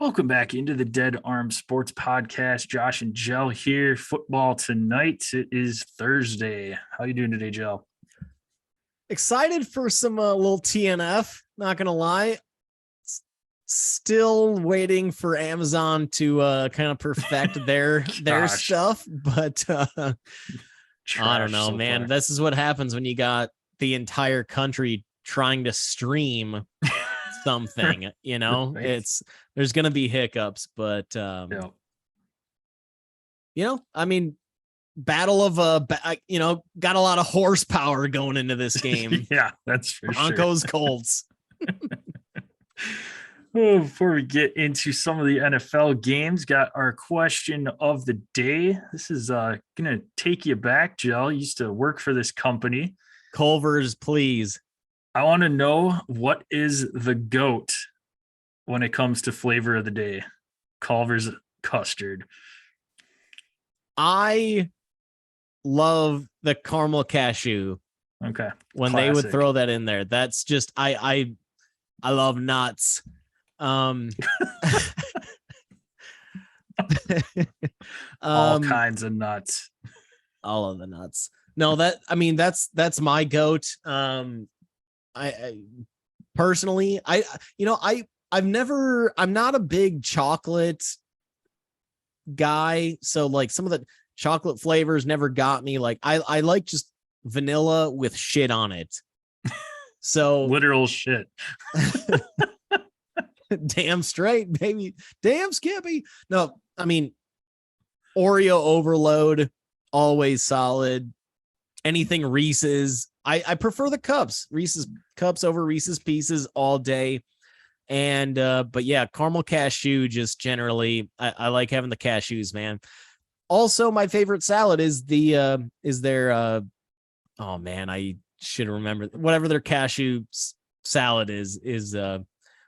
Welcome back into the Dead Arm Sports Podcast. Josh and Jell here. Football tonight. It is Thursday. How you doing today, Jell? Excited for some little TNF. Not gonna lie. Still waiting for Amazon to kind of perfect their stuff, but I don't know, so man. Far. This is what happens when you got the entire country trying to stream something. You know, right. There's gonna be hiccups, but yeah. You know, I mean, battle of got a lot of horsepower going into this game. Yeah, that's for Broncos, sure. Colts. Before we get into some of the NFL games, got our question of the day. This is gonna take you back, Jell. You used to work for this company. Culver's, please. I want to know, what is the GOAT when it comes to flavor of the day? Culver's custard. I love the caramel cashew. Okay. When Classic. They would throw that in there. That's just I love nuts. All kinds of nuts. All of the nuts. No, that's my GOAT. I personally, I'm not a big chocolate guy, so like some of the chocolate flavors never got me. Like I like just vanilla with shit on it. So literal shit. Damn straight, baby. Damn Skippy. No, I mean, Oreo overload, always solid. Anything Reese's. I prefer the cups. Reese's cups over Reese's Pieces all day. And but yeah, caramel cashew, just generally I like having the cashews, man. Also, my favorite salad is their oh man, I should remember whatever their cashew salad is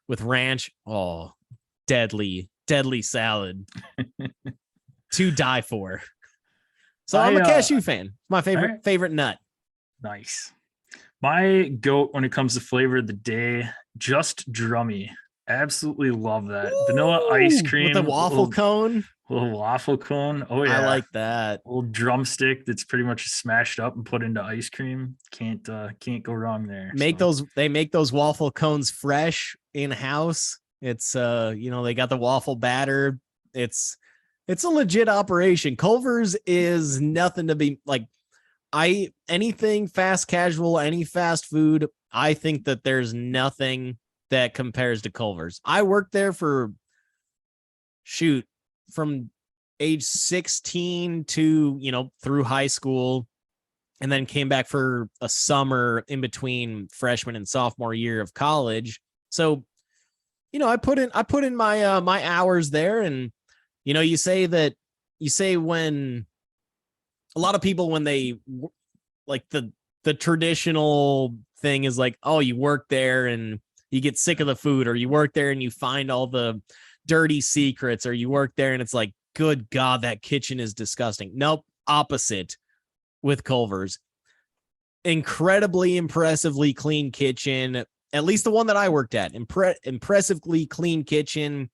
with ranch. Oh, deadly salad to die for. So I'm a cashew fan. My favorite nut. Nice. My GOAT when it comes to flavor of the day, just Drummy. Absolutely love that. Ooh, vanilla ice cream with the waffle cone. Little waffle cone. Oh yeah, I like that. Little drumstick that's pretty much smashed up and put into ice cream. Can't go wrong there. They make those waffle cones fresh in house. It's they got the waffle batter. It's a legit operation. Culver's is nothing to be like. Anything fast casual, any fast food, I think that there's nothing that compares to Culver's. I worked there from age 16 to, through high school, and then came back for a summer in between freshman and sophomore year of college. So, I put in my my hours there, and you say when a lot of people, when they like the traditional thing is like, oh, you work there and you get sick of the food, or you work there and you find all the dirty secrets, or you work there and it's like, good God, that kitchen is disgusting. Nope. Opposite with Culver's. Incredibly impressively clean kitchen. At least the one that I worked at. Impressively clean kitchen.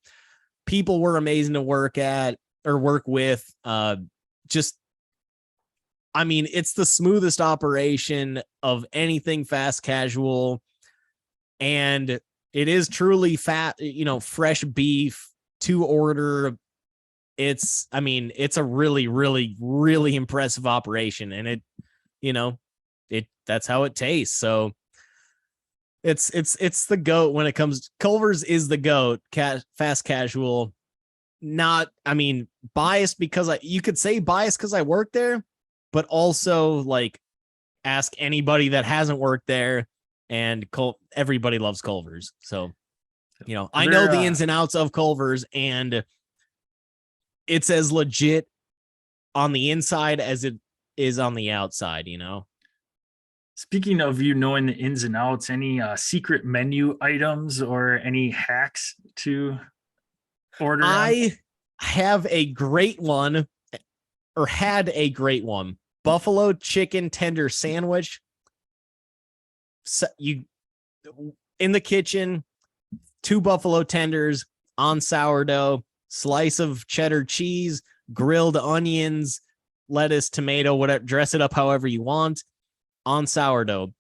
People were amazing to work with. It's the smoothest operation of anything fast casual, and it is truly fresh beef to order. It's a really, really, really impressive operation, and that's how it tastes. So it's the GOAT when it comes. Culver's is the GOAT. Fast casual. Not, biased because you could say biased because I work there. But also, like, ask anybody that hasn't worked there, and everybody loves Culver's. So, I know the ins and outs of Culver's, and it's as legit on the inside as it is on the outside, Speaking of knowing the ins and outs, any secret menu items or any hacks to order? I have a great one, or had a great one. Buffalo chicken tender sandwich. So you in the kitchen, 2 buffalo tenders on sourdough, slice of cheddar cheese, grilled onions, lettuce, tomato, whatever, dress it up however you want, on sourdough.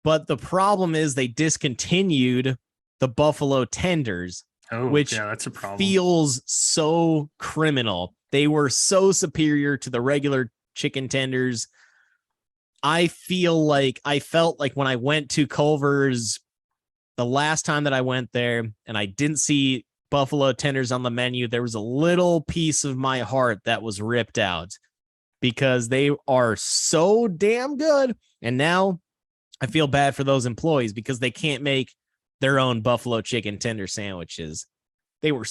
But the problem is they discontinued the buffalo tenders, which that's a problem. feels so criminal. They were so superior to the regular chicken tenders. I felt like when I went to Culver's the last time that I went there and I didn't see buffalo tenders on the menu, there was a little piece of my heart that was ripped out because they are so damn good. And now I feel bad for those employees because they can't make their own buffalo chicken tender sandwiches. They were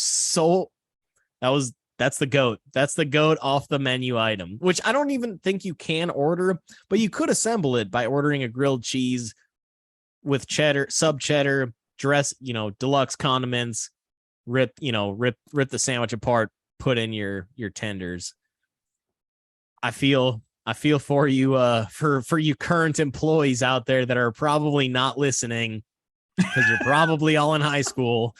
that's the GOAT. That's the GOAT off the menu item, which I don't even think you can order, but you could assemble it by ordering a grilled cheese with cheddar, sub cheddar, dress, deluxe condiments, rip the sandwich apart, put in your tenders. I feel for you, for you current employees out there that are probably not listening because you're probably all in high school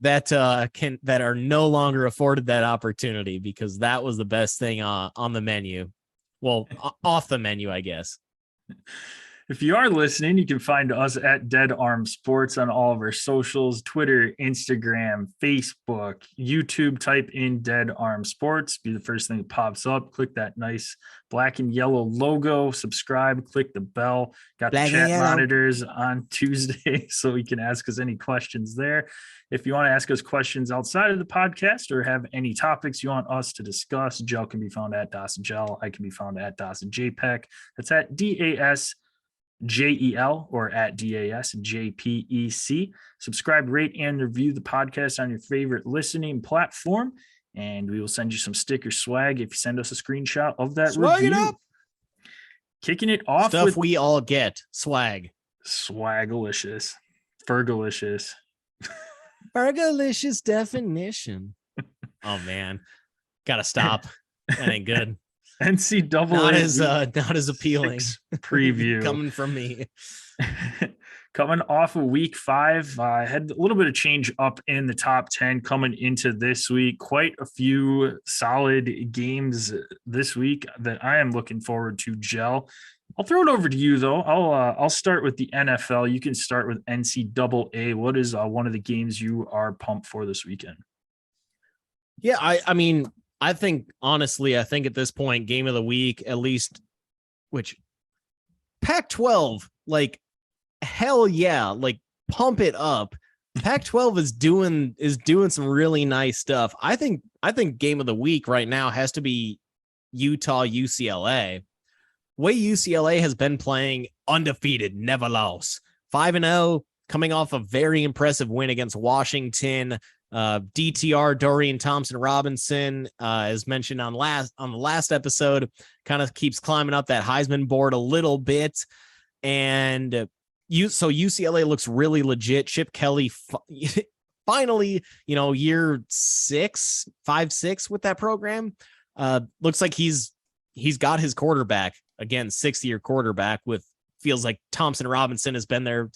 that are no longer afforded that opportunity because that was the best thing on the menu. Well, off the menu, I guess. If you are listening, you can find us at Dead Arm Sports on all of our socials, Twitter, Instagram, Facebook, YouTube. Type in Dead Arm Sports. Be the first thing that pops up. Click that nice black and yellow logo. Subscribe. Click the bell. Got the chat monitors on Tuesday, so you can ask us any questions there. If you want to ask us questions outside of the podcast or have any topics you want us to discuss, Jell can be found at Dawson Jell. I can be found at Dawson JPEG. That's at DASJEL or at DASJPEC. Subscribe, rate, and review the podcast on your favorite listening platform, and we will send you some sticker swag if you send us a screenshot of that review. It up. Kicking it off stuff with we all get swag. Swagalicious. Fergalicious. Fergalicious definition. Oh man, gotta stop. That ain't good. NCAA not as appealing preview coming from me. Coming off of week 5, I had a little bit of change up in the top 10 coming into this week. Quite a few solid games this week that I am looking forward to, Jell. I'll throw it over to you though. I'll start with the NFL. You can start with NCAA. What is one of the games you are pumped for this weekend? Yeah, I mean, I think honestly, at this point, game of the week, at least, which Pac-12, like, hell yeah, like pump it up. Pac-12 is doing some really nice stuff. I think game of the week right now has to be Utah UCLA. Way UCLA has been playing, undefeated, never lost, 5-0, coming off a very impressive win against Washington. DTR Dorian Thompson-Robinson, as mentioned on the last episode, kind of keeps climbing up that Heisman board a little bit. And so UCLA looks really legit. Chip Kelly finally, year 5-6 with that program. Looks like he's got his quarterback again, 6th-year quarterback with feels like Thompson-Robinson has been there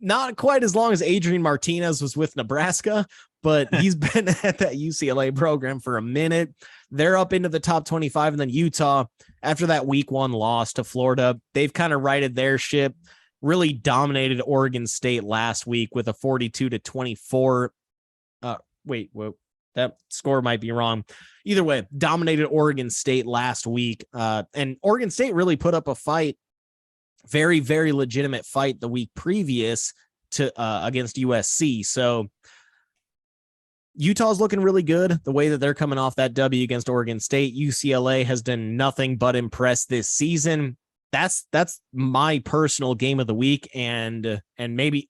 not quite as long as Adrian Martinez was with Nebraska, but he's been at that UCLA program for a minute. They're up into the top 25, and then Utah, after that week 1 loss to Florida, they've kind of righted their ship, really dominated Oregon State last week with a 42-24. That score might be wrong. Either way, dominated Oregon State last week. And Oregon State really put up a fight, very, very legitimate fight the week previous to against USC. So Utah's looking really good the way that they're coming off that W against Oregon State. UCLA has done nothing but impress this season. That's my personal game of the week. And maybe,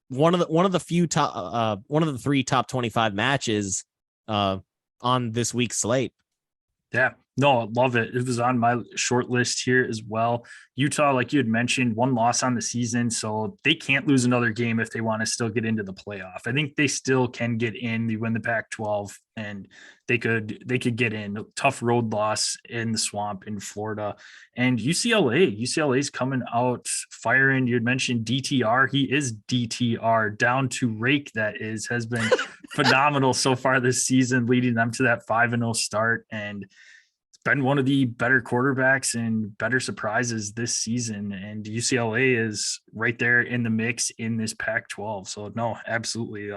one of the 3 top 25 matches on this week's slate. Yeah, no, I love it. It was on my short list here as well. Utah, like you had mentioned, 1 loss on the season, so they can't lose another game if they want to still get into the playoff. I think they still can get in. They win the Pac-12, and they could get in. A tough road loss in the swamp in Florida. And UCLA is coming out firing. You had mentioned DTR. He is DTR, down to rake, that has been phenomenal so far this season, leading them to that 5-0 start. And it's been one of the better quarterbacks and better surprises this season. And UCLA is right there in the mix in this Pac-12. So no, absolutely.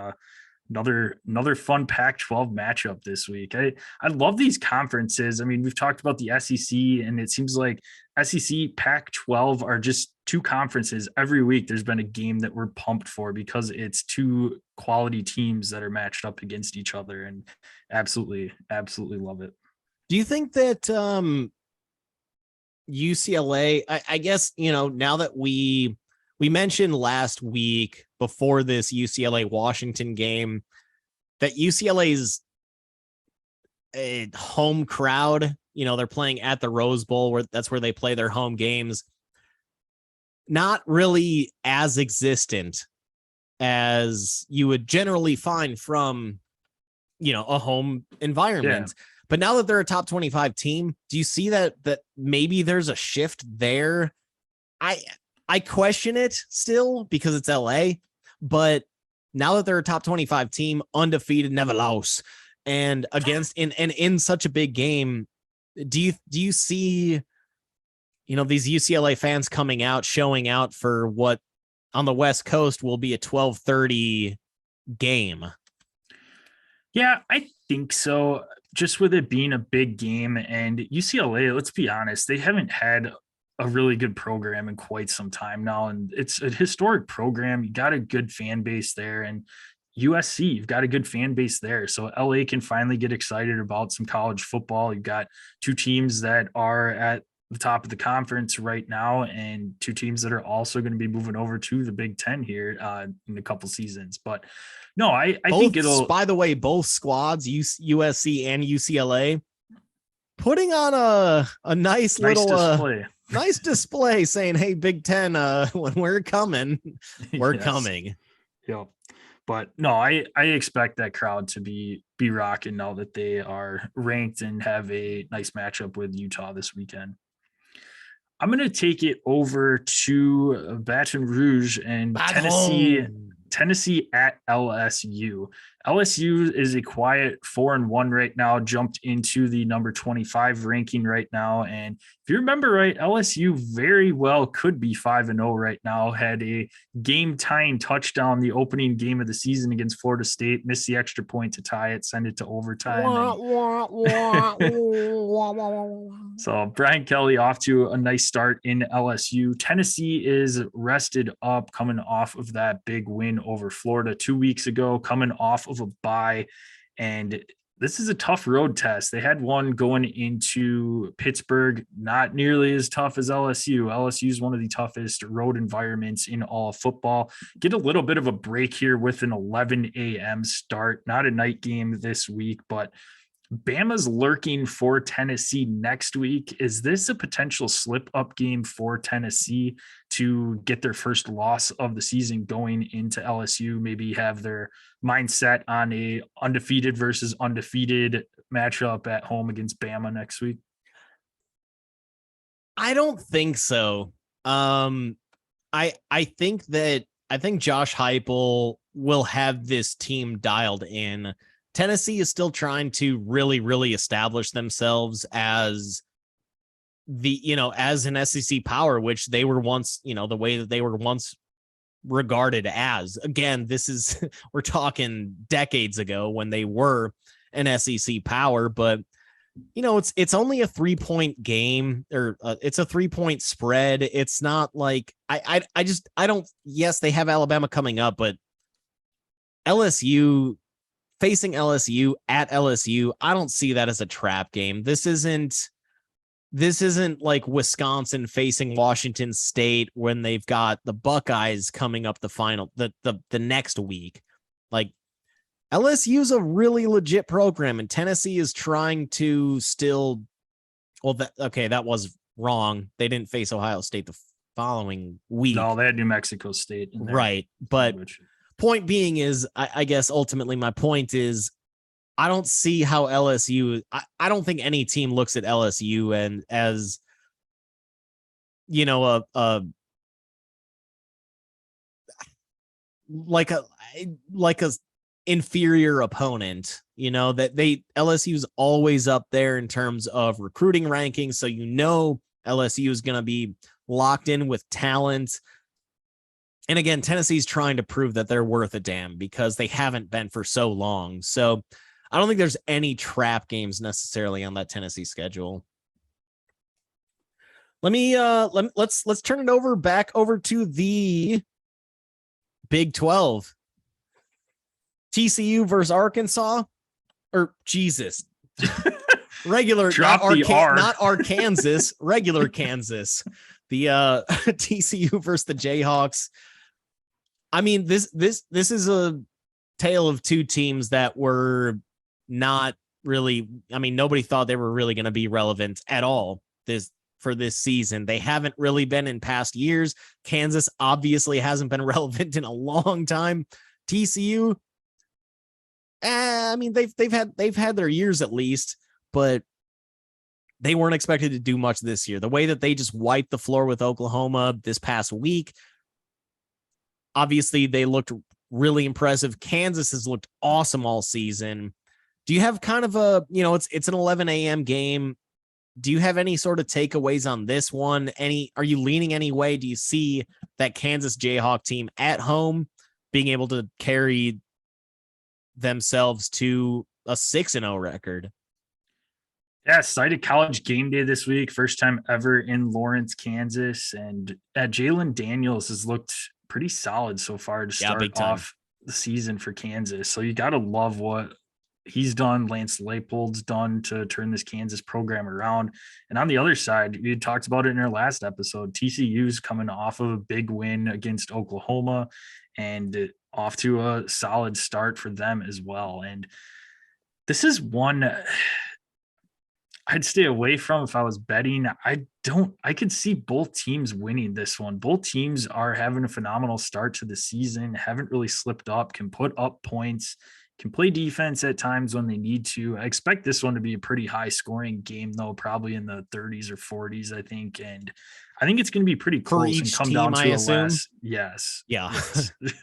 Another fun Pac-12 matchup this week. I love these conferences. I mean, we've talked about the SEC, and it seems like SEC, Pac-12 are just two conferences. Every week there's been a game that we're pumped for because it's two quality teams that are matched up against each other, and absolutely love it. Do you think that UCLA, I guess, now that we mentioned last week before this UCLA Washington game that UCLA's a home crowd, they're playing at the Rose Bowl, where that's where they play their home games, not really as existent as you would generally find from, a home environment. Yeah. But now that they're a top 25 team, do you see that maybe there's a shift there? I question it still because it's LA, but now that they're a top 25 team, undefeated, never lost, and against in such a big game, do you see, these UCLA fans coming out, showing out for what on the West Coast will be a 12:30 game? Yeah, I think so. Just with it being a big game, and UCLA, let's be honest, they haven't had a really good program in quite some time now. And it's a historic program. You got a good fan base there, and USC, you've got a good fan base there. So LA can finally get excited about some college football. You've got two teams that are at the top of the conference right now, and two teams that are also going to be moving over to the Big Ten here in a couple seasons. But no, I think it'll, by the way, both squads, USC and UCLA, putting on a nice little display. Nice display saying, hey, Big Ten, when we're coming, we're coming. Yep. But no, I expect that crowd to be rocking now that they are ranked and have a nice matchup with Utah this weekend. I'm going to take it over to Baton Rouge and Tennessee at LSU. LSU is a quiet 4-1 right now, jumped into the number 25 ranking right now. And if you remember right, LSU very well could be 5-0 right now. Had a game-tying touchdown the opening game of the season against Florida State, missed the extra point to tie it, send it to overtime. So Brian Kelly off to a nice start in LSU. Tennessee is rested up, coming off of that big win over Florida 2 weeks ago, coming off of a bye. And this is a tough road test. They had one going into Pittsburgh, not nearly as tough as LSU. LSU is one of the toughest road environments in all of football. Get a little bit of a break here with an 11 a.m. start, not a night game this week, but Bama's lurking for Tennessee next week. Is this a potential slip-up game for Tennessee to get their first loss of the season going into LSU? Maybe have their mindset on a undefeated versus undefeated matchup at home against Bama next week? I don't think so. I think Josh Heupel will have this team dialed in. Tennessee is still trying to really, really establish themselves as as an SEC power, which they were once, the way that they were once regarded as. Again, we're talking decades ago when they were an SEC power, but it's only a 3-point game, or it's a 3-point spread. It's not like yes, they have Alabama coming up, but facing LSU at LSU, I don't see that as a trap game. This isn't like Wisconsin facing Washington State when they've got the Buckeyes coming up the next week. Like, LSU is a really legit program, and Tennessee is trying to still. Well, that was wrong. They didn't face Ohio State the following week. No, they had New Mexico State in there. Right, but. Point being is, I guess ultimately my point is, I don't see how LSU. I don't think any team looks at LSU and as a like a inferior opponent, that LSU's always up there in terms of recruiting rankings. So, LSU is going to be locked in with talent. And again, Tennessee's trying to prove that they're worth a damn because they haven't been for so long. So I don't think there's any trap games necessarily on that Tennessee schedule. Let's turn it back over to the Big 12. TCU versus Arkansas, or Jesus, regular, Drop the R. not Arkansas, regular Kansas. The TCU versus the Jayhawks. I mean, this is a tale of two teams that were not really. I mean, nobody thought they were really going to be relevant at all for this season. They haven't really been in past years. Kansas obviously hasn't been relevant in a long time. TCU, I mean, they've had their years at least, but they weren't expected to do much this year. The way that they just wiped the floor with Oklahoma this past week, obviously they looked really impressive. Kansas has looked awesome all season. Do you have kind of a, it's an 11 a.m. game. Do you have any sort of takeaways on this one? Are you leaning any way? Do you see that Kansas Jayhawk team at home being able to carry themselves to a 6-0 record? Yeah, cited College game day this week. First time ever in Lawrence, Kansas. And Jalen Daniels has looked pretty solid so far to start off the season for Kansas. So you got to love what he's done, Lance Leipold's done to turn this Kansas program around. And on the other side, we had talked about it in our last episode, TCU's coming off of a big win against Oklahoma and off to a solid start for them as well. And this is one I'd stay away from if I was betting. I could see both teams winning this one. Both teams are having a phenomenal start to the season, haven't really slipped up, can put up points, can play defense at times when they need to. I expect this one to be a pretty high scoring game, though, probably in the 30s or 40s, I think. And I think it's going to be pretty close and come down to a last. Yes. Yeah.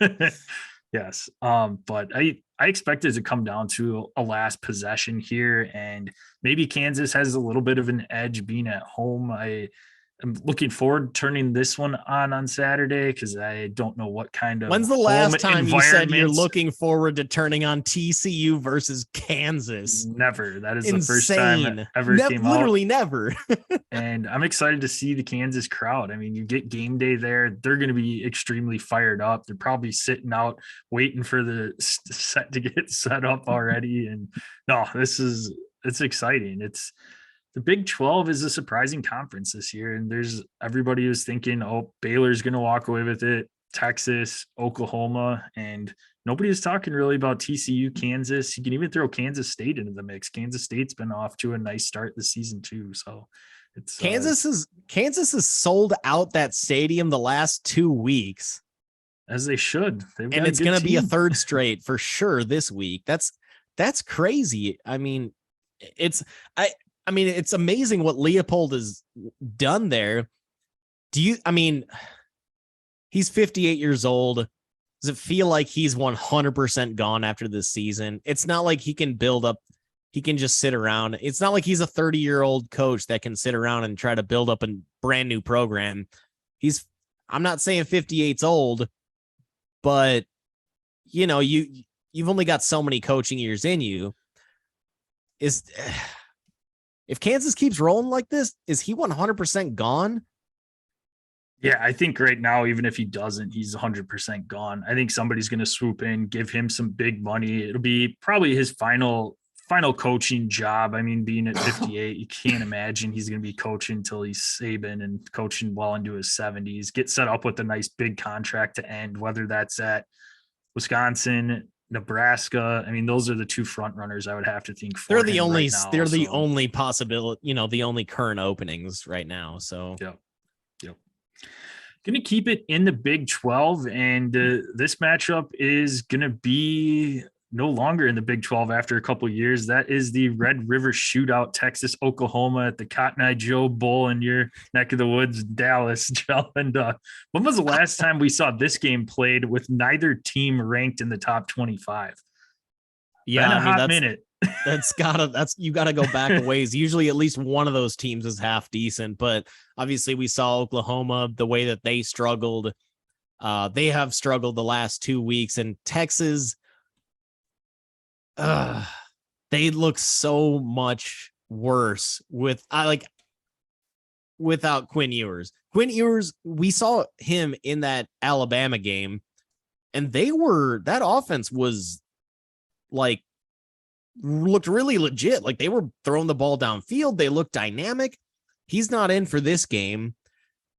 Yes. Yes. But I expect it to come down to a last possession here, and maybe Kansas has a little bit of an edge being at home. I'm looking forward to turning this one on Saturday because I don't know what kind of. When's the last time you said you're looking forward to turning on TCU versus Kansas? Never. That is insane. The first time it ever came out. Literally never. And I'm excited to see the Kansas crowd. I mean, you get game day there. They're going to be extremely fired up. They're probably sitting out waiting for the set to get set up already. And no, it's exciting. The Big 12 is a surprising conference this year. And everybody was thinking, oh, Baylor's going to walk away with it, Texas, Oklahoma, and nobody is talking really about TCU, Kansas. You can even throw Kansas State into the mix. Kansas State's been off to a nice start this season too. So it's Kansas has sold out that stadium the last 2 weeks. As they should. And it's going to be a third straight for sure this week. That's crazy. I mean, it's amazing what Leopold has done there. He's 58 years old. Does it feel like he's 100% gone after this season? It's not like he can just sit around. It's not like he's a 30-year-old coach that can sit around and try to build up a brand new program. I'm not saying 58's old, but you've only got so many coaching years in you. If Kansas keeps rolling like this, is he 100% gone? Yeah, I think right now, even if he doesn't, he's 100% gone. I think somebody's going to swoop in, give him some big money. It'll be probably his final coaching job. I mean, being at 58, you can't imagine he's going to be coaching until he's Saban and coaching well into his 70s. Get set up with a nice big contract to end, whether that's at Wisconsin, Nebraska. I mean, those are the two front runners I would have to think for. They're the only only possibility, the only current openings right now. So yep. Going to keep it in the Big 12, and this matchup is going to be no longer in the Big 12 after a couple of years. That is the Red River Shootout, Texas, Oklahoma at the Cotton Eye Joe Bowl in your neck of the woods, Dallas. And when was the last time we saw this game played with neither team ranked in the top 25? Yeah, Been a I mean hot minute. you gotta go back a ways. Usually at least one of those teams is half decent, but obviously we saw Oklahoma, the way that they struggled. They have struggled the last 2 weeks, and Texas, they look so much worse without Quinn Ewers. Quinn Ewers, we saw him in that Alabama game, and that offense was like looked really legit. Like they were throwing the ball downfield. They looked dynamic. He's not in for this game.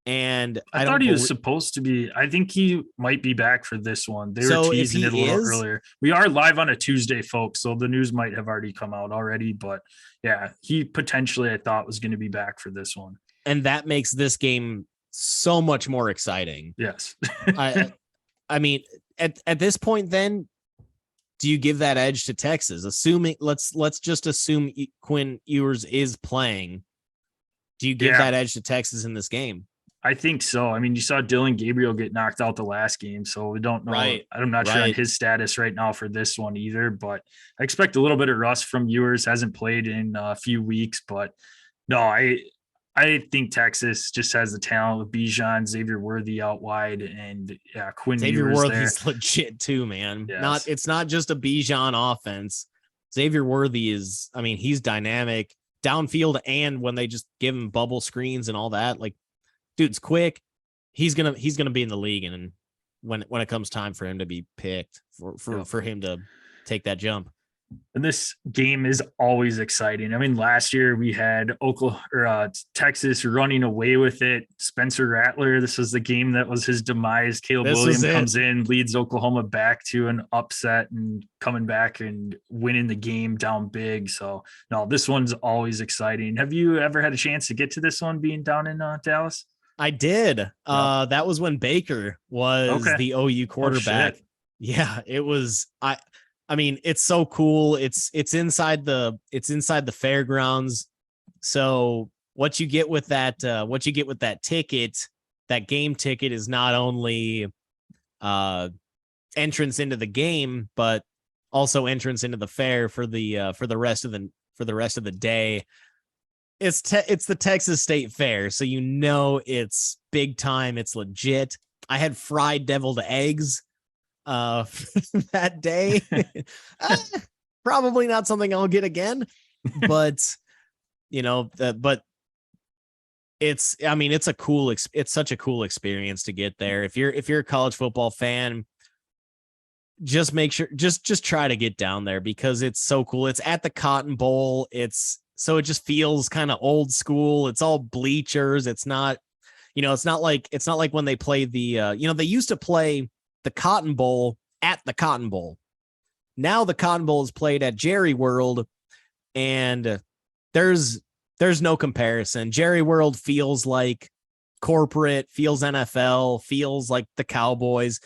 And I thought he was supposed to be. I think he might be back for this one. They were teasing it a little earlier. We are live on a Tuesday, folks, so the news might have already come out already. But yeah, he potentially, I thought, was going to be back for this one. And that makes this game so much more exciting. Yes. I mean, at this point, then, do you give that edge to Texas? Assuming let's just assume Quinn Ewers is playing. Do you give that edge to Texas in this game? I think so. I mean, you saw Dylan Gabriel get knocked out the last game, so we don't know. Right. I'm not sure on his status right now for this one either, but I expect a little bit of rust from Ewers. Hasn't played in a few weeks, but no, I think Texas just has the talent with Bijan, Xavier Worthy out wide, and Quinn Xavier Ewers Worthy's there. legit too, man. Yes. It's not just a Bijan offense. Xavier Worthy is, I mean, he's dynamic downfield, and when they just give him bubble screens and all that, like, dude's quick. He's gonna be in the league, and when it comes time for him to be picked, for him to take that jump. And this game is always exciting. I mean, last year we had Texas running away with it. Spencer Rattler, this was the game that was his demise. Caleb Williams comes in, leads Oklahoma back to an upset and coming back and winning the game down big. So, no, this one's always exciting. Have you ever had a chance to get to this one being down in Dallas? I did. That was when Baker was the OU quarterback. Yeah, it was. I mean, it's so cool. It's inside the fairgrounds. So what you get with that ticket, that game ticket, is not only entrance into the game, but also entrance into the fair for the rest of the day. It's the Texas State Fair, so you know it's big time. It's legit. I had fried deviled eggs that day. Probably not something I'll get again, but but it's such a cool experience to get there. If you're a college football fan, just make sure just try to get down there because it's so cool. It's at the Cotton Bowl. So it just feels kind of old school. It's all bleachers. It's not like when they play the they used to play the Cotton Bowl at the Cotton Bowl. Now the Cotton Bowl is played at Jerry World, and there's no comparison. Jerry World feels like corporate, feels NFL, feels like the Cowboys.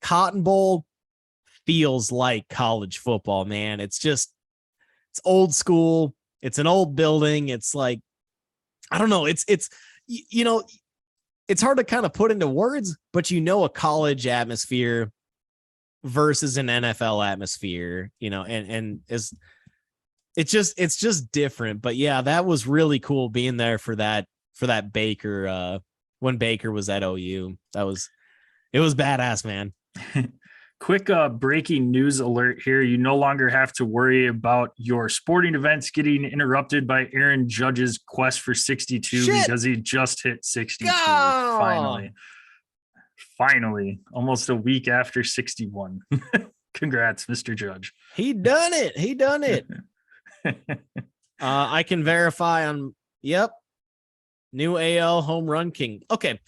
Cotton Bowl feels like college football, man. It's old school. It's an old building. It's like, I don't know. It's hard to kind of put into words, but a college atmosphere versus an NFL atmosphere, and it's just different. But yeah, that was really cool being there for that Baker, when Baker was at OU. It was badass, man. Quick breaking news alert here. You no longer have to worry about your sporting events getting interrupted by Aaron Judge's quest for 62 because he just hit 62. Go! Finally, almost a week after 61. Congrats, Mr. Judge. He done it. I can verify on, new AL home run king. Okay.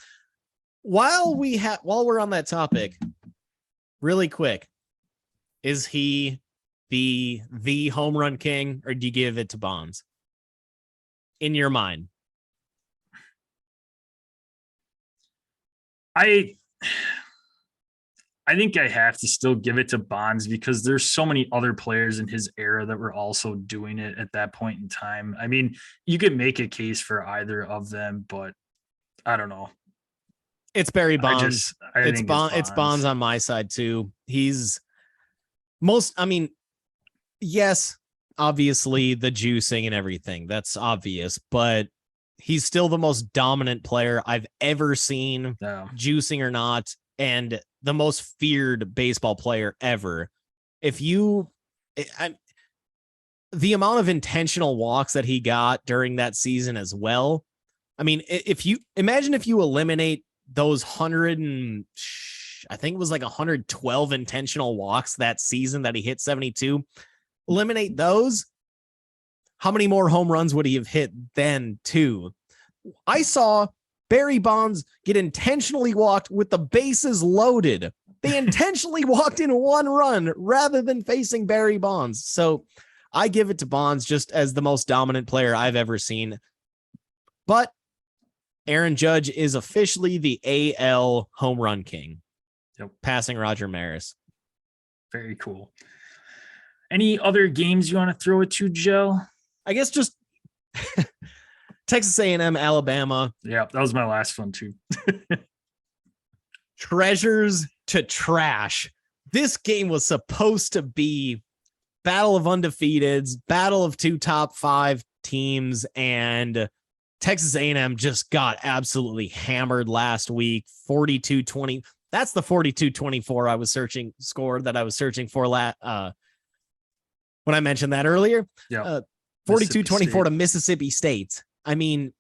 While we're on that topic, really quick, is he the home run king, or do you give it to Bonds in your mind? I think I have to still give it to Bonds because there's so many other players in his era that were also doing it at that point in time. I mean, you could make a case for either of them, but I don't know. It's Barry Bonds. I think it's It's Bonds Bonds. on my side too. He's I mean, yes, obviously the juicing and everything. That's obvious, but he's still the most dominant player I've ever seen, Yeah. juicing or not, and the most feared baseball player ever. If you, the amount of intentional walks that he got during that season as well. I mean, if you imagine if you eliminate those 100 and I think it was like 112 intentional walks that season that he hit 72, eliminate those, how many more home runs would he have hit then too? I saw Barry Bonds get intentionally walked with the bases loaded. They intentionally walked in one run rather than facing Barry Bonds. So I give it to Bonds just as the most dominant player I've ever seen. But Aaron Judge is officially the AL home run king. Yep. Passing Roger Maris. Very cool. Any other games you want to throw it to, Joe? I guess just Texas A&M, Alabama. Yeah, that was my last one too. Treasures to trash. This game was supposed to be battle of undefeateds, battle of two top 5 teams, and Texas A&M just got absolutely hammered last week. 42-20. That's the 42-24 I was searching for when I mentioned that earlier. Yeah. 42-24 to Mississippi State. I mean,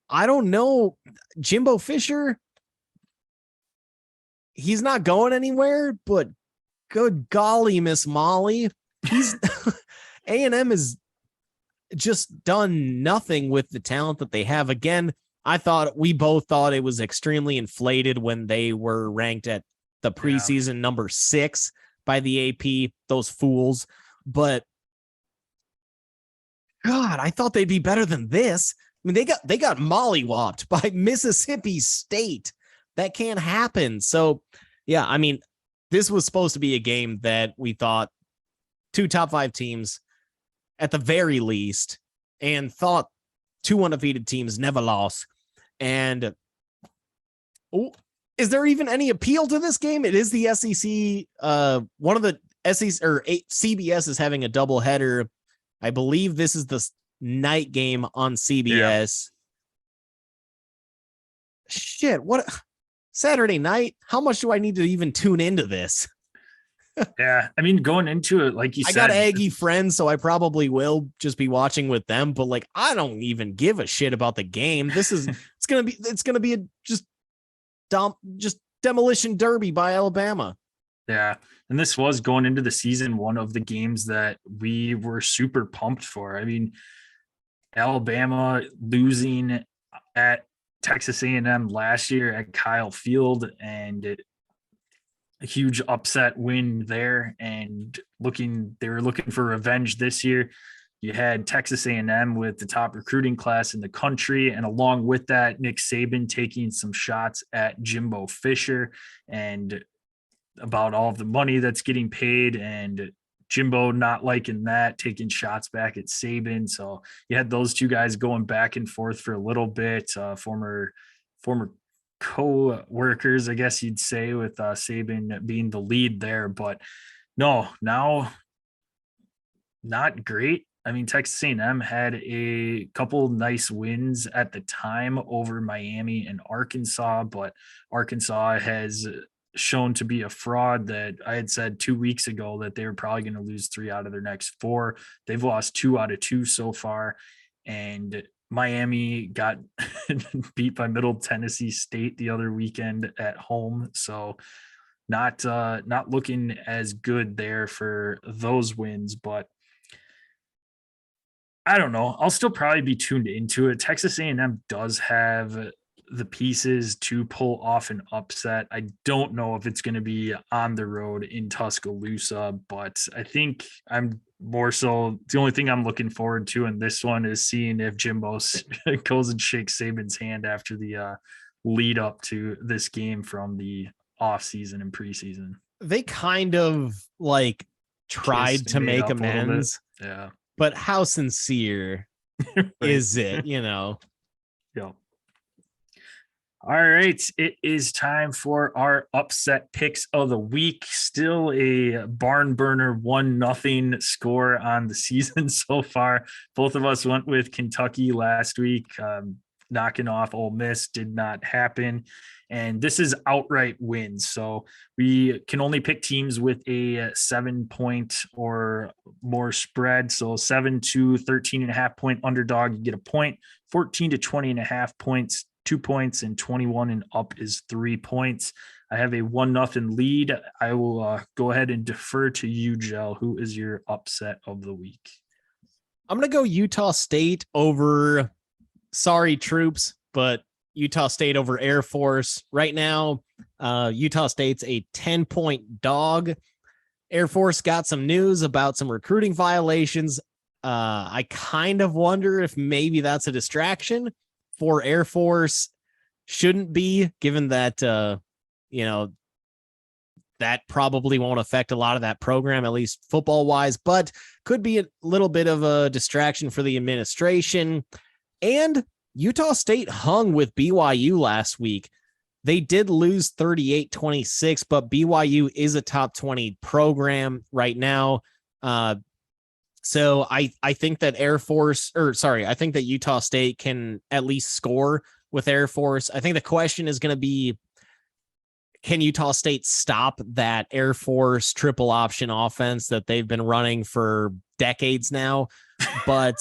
I don't know. Jimbo Fisher, he's not going anywhere, but good golly, Miss Molly. He's A&M has just done nothing with the talent that they have. Again, we both thought it was extremely inflated when they were ranked at the preseason number 6 by the AP, those fools. But God, I thought they'd be better than this. I mean, they got mollywopped by Mississippi State. That can't happen. So, yeah, I mean, this was supposed to be a game that we thought 2 top 5 teams at the very least, and thought 2 undefeated teams never lost. And is there even any appeal to this game? It is the SEC. One of the SEC or CBS is having a doubleheader. I believe this is the night game on CBS. Yeah. Shit, what Saturday night? How much do I need to even tune into this? Yeah, I mean, going into it, like you said, I got Aggie friends, so I probably will just be watching with them. But like, I don't even give a shit about the game. This is it's gonna be a just demolition derby by Alabama. Yeah, and this was going into the season one of the games that we were super pumped for. I mean, Alabama losing at Texas A&M last year at Kyle Field, and a huge upset win there, and they were looking for revenge this year. You had Texas A&M with the top recruiting class in the country, and along with that, Nick Saban taking some shots at Jimbo Fisher and about all of the money that's getting paid, and Jimbo not liking that, taking shots back at Saban. So you had those two guys going back and forth for a little bit. Former co-workers, I guess you'd say, with Saban being the lead there. But no, now not great. I mean, Texas A&M had a couple nice wins at the time over Miami and Arkansas, but Arkansas has shown to be a fraud. That I had said 2 weeks ago that they were probably going to lose 3 out of their next 4. They've lost 2 out of 2 so far, and Miami got beat by Middle Tennessee State the other weekend at home. So not looking as good there for those wins, but I don't know. I'll still probably be tuned into it. Texas A&M does have the pieces to pull off an upset. I don't know if it's going to be on the road in Tuscaloosa, but I think I'm more so the only thing I'm looking forward to in this one is seeing if Jimbo goes and shakes Saban's hand after the lead up to this game from the off season and preseason. They kind of like tried to make amends. Yeah. But how sincere Right. is it, you know? Yeah. All right, it is time for our upset picks of the week. Still a barn burner 1-0 score on the season so far. Both of us went with Kentucky last week, knocking off Ole Miss. Did not happen. And this is outright wins. So we can only pick teams with a 7-point or more spread. So 7 to 13.5 point underdog, you get a point. 14 to 20.5 points, 2 points, and 21 and up is 3 points. I have a 1-0 lead. I will go ahead and defer to you, Gel. Who is your upset of the week? I'm going to go Utah State over, sorry, troops, but Utah State over Air Force. Right now, Utah State's a 10-point dog. Air Force got some news about some recruiting violations. I kind of wonder if maybe that's a distraction for Air Force. Shouldn't be, given that, that probably won't affect a lot of that program, at least football wise, but could be a little bit of a distraction for the administration. And Utah State hung with BYU last week. They did lose 38-26, but BYU is a top 20 program right now. So I think that I think that Utah State can at least score with Air Force. I think the question is going to be, can Utah State stop that Air Force triple option offense that they've been running for decades now? But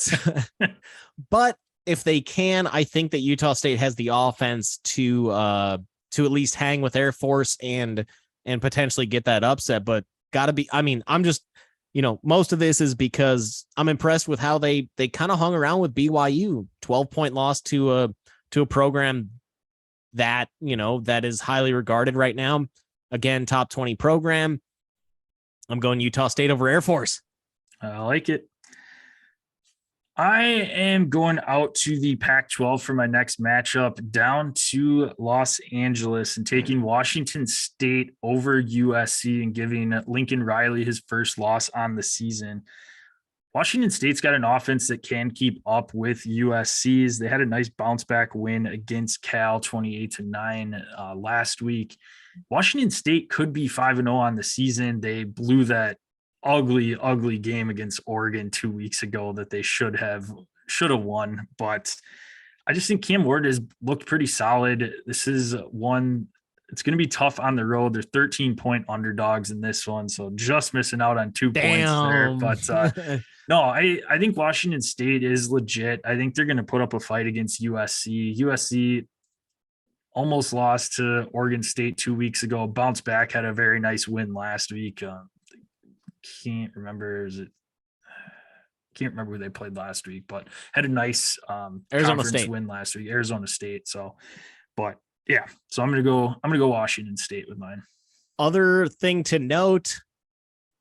if they can, I think that Utah State has the offense to at least hang with Air Force and potentially get that upset. But gotta be, I'm just, most of this is because I'm impressed with how they kind of hung around with BYU. 12-point loss to a program that, that is highly regarded right now. Again, top 20 program. I'm going Utah State over Air Force. I like it. I am going out to the Pac-12 for my next matchup, down to Los Angeles and taking Washington State over USC and giving Lincoln Riley his first loss on the season. Washington State's got an offense that can keep up with USC's. They had a nice bounce back win against Cal 28-9 last week. Washington State could be 5-0 on the season. They blew that ugly game against Oregon 2 weeks ago that they should have won. But I just think Cam Ward has looked pretty solid. This is one, it's going to be tough on the road. They're 13-point underdogs in this one, so just missing out on 2 points there. But no, I think Washington State is legit. I think they're going to put up a fight against USC. USC almost lost to Oregon State 2 weeks ago, bounced back, had a very nice win last week. Can't remember who they played last week, but had a nice Arizona State win last week, Arizona State. So, but yeah, so I'm gonna go Washington State with mine. Other thing to note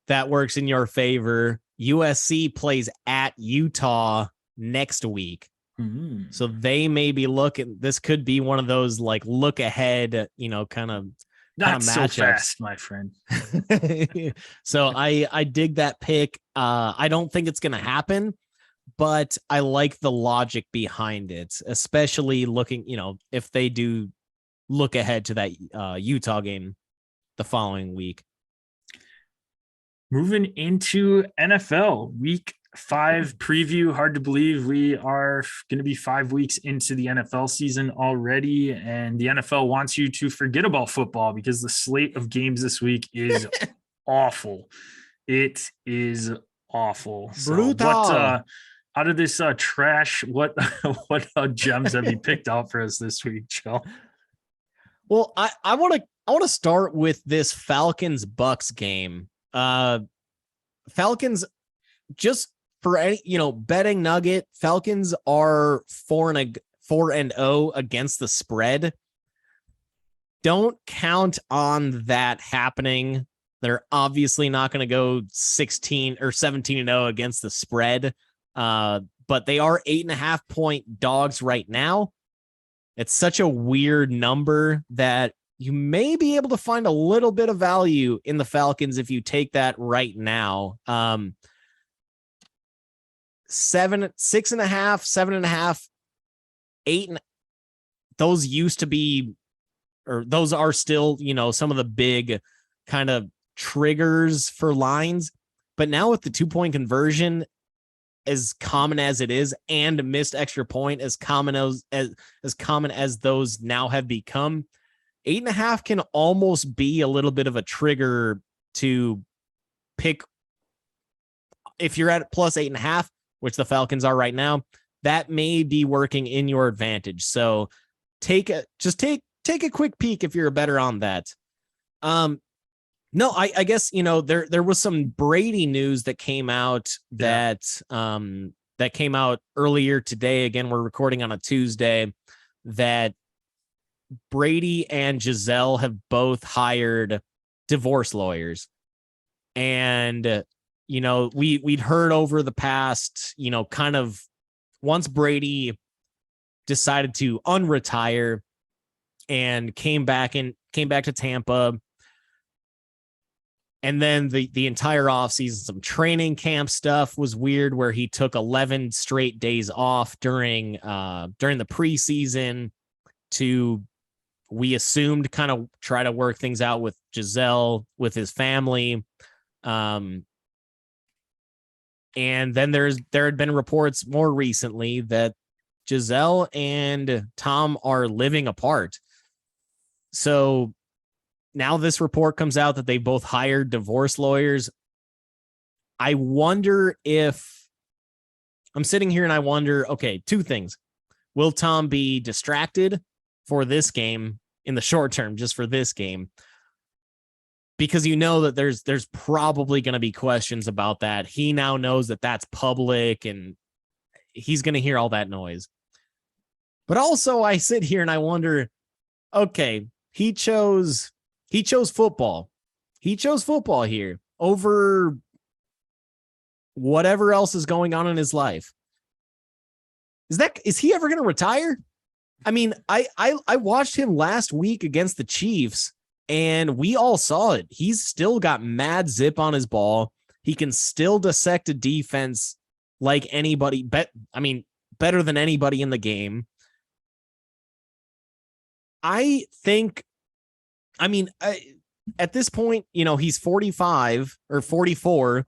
that works in your favor: USC plays at Utah next week. Mm-hmm. So they may be looking. This could be one of those like look ahead, kind of. Not so fast, my friend. So I dig that pick. I don't think it's going to happen, but I like the logic behind it, especially looking, if they do look ahead to that Utah game the following week. Moving into NFL week 5 preview. Hard to believe we are going to be 5 weeks into the NFL season already, and the NFL wants you to forget about football because the slate of games this week is awful. It is awful. Brutal. So what out of this trash, what gems have you picked out for us this week, Joe? Well, I want to start with this Falcons Bucks game. Falcons, just for any, betting nugget, Falcons are 4-0 against the spread. Don't count on that happening. They're obviously not going to go 16 or 17-0 against the spread. But they are 8.5 point dogs right now. It's such a weird number that you may be able to find a little bit of value in the Falcons if you take that right now. 6.5, 7.5, 8. Those used to be, or those are still, some of the big kind of triggers for lines. But now with the 2-point conversion, as common as it is, and missed extra point as common as those now have become, 8.5 can almost be a little bit of a trigger to pick. If you're at plus 8.5, which the Falcons are right now, that may be working in your advantage. So take a quick peek if you're a better on that. No, I guess, there was some Brady news that came out that came out earlier today. Again, we're recording on a Tuesday, that Brady and Gisele have both hired divorce lawyers. And, we'd heard over the past, kind of once Brady decided to unretire and came back to Tampa. And then the entire offseason, some training camp stuff was weird, where he took 11 straight days off during the preseason to, we assumed, kind of try to work things out with Gisele, with his family. And then there had been reports more recently that Gisele and Tom are living apart. So now this report comes out that they both hired divorce lawyers. I wonder if, I'm sitting here and I wonder, okay, two things. Will Tom be distracted for this game in the short term, just for this game? Because that there's probably going to be questions about that. He now knows that that's public and he's going to hear all that noise. But also I sit here and I wonder, okay, he chose football. He chose football here over whatever else is going on in his life. Is he ever going to retire? I mean, I watched him last week against the Chiefs, and we all saw it. He's still got mad zip on his ball. He can still dissect a defense like anybody. Better than anybody in the game. I think, at this point, he's 45 or 44.